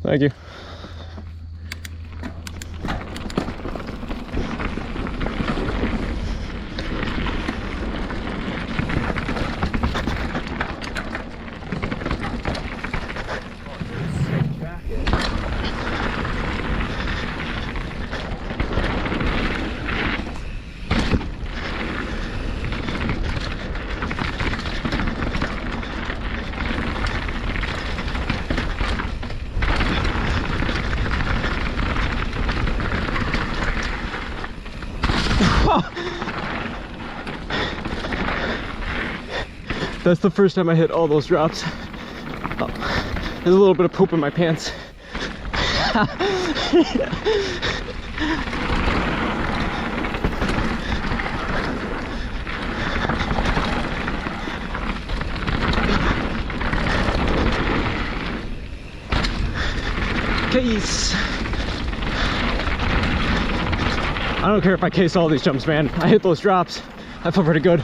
Thank you. That's the first time I hit all those drops. Oh, there's a little bit of poop in my pants. Case. I don't care if I case all these jumps, man. I hit those drops. I feel pretty good.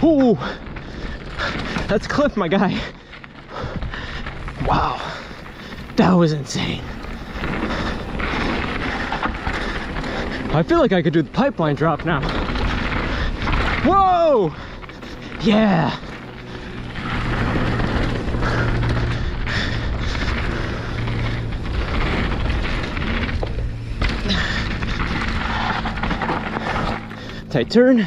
Ooh, that's cliff, my guy. Wow, that was insane. I feel like I could do the pipeline drop now. Whoa, yeah. Tight turn.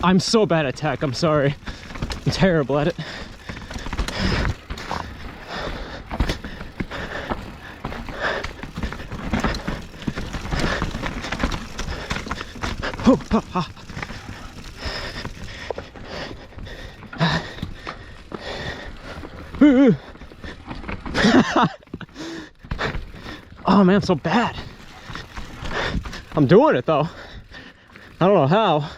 I'm so bad at tech, I'm sorry. I'm terrible at it. Oh man, I'm so bad. I'm doing it though. I don't know how.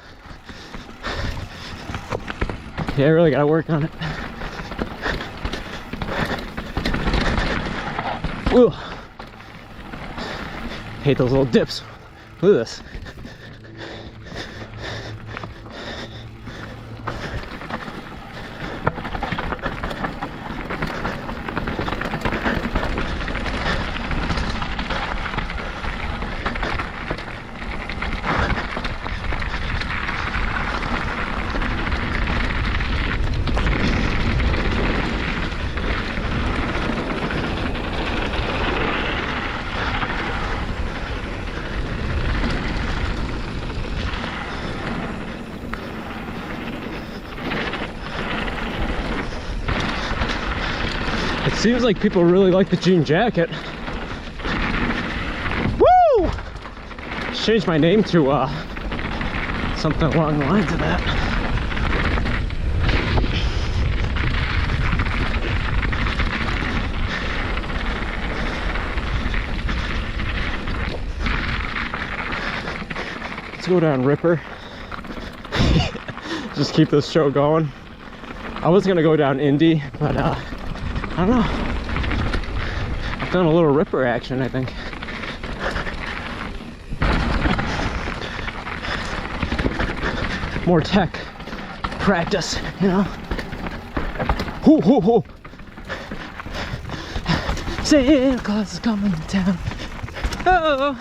Yeah, I really gotta work on it. Ooh. Hate those little dips. Look at this. It seems like people really like the jean jacket. Woo! Changed my name to something along the lines of that. Let's go down Ripper. Just keep this show going. I was gonna go down Indy, but I don't know. I've done a little Ripper action, I think. More tech practice, you know? Hoo, hoo, hoo. Santa Claus is coming to town. Oh,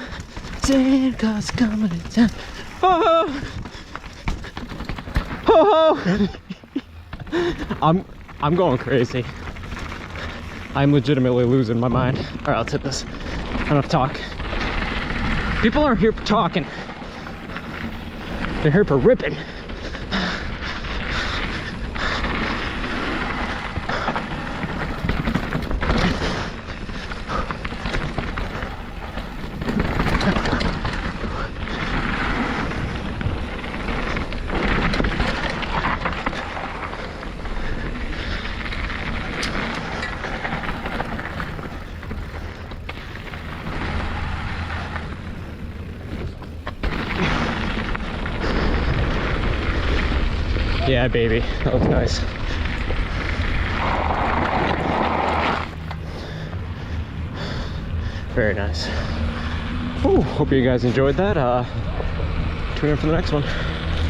Santa Claus is coming to town. Oh, oh, oh. I'm going crazy. I'm legitimately losing my mind. All right, let's hit this. Enough talk. People aren't here for talking. They're here for ripping. Yeah, baby, that was nice. Very nice. Ooh, hope you guys enjoyed that. Tune in for the next one.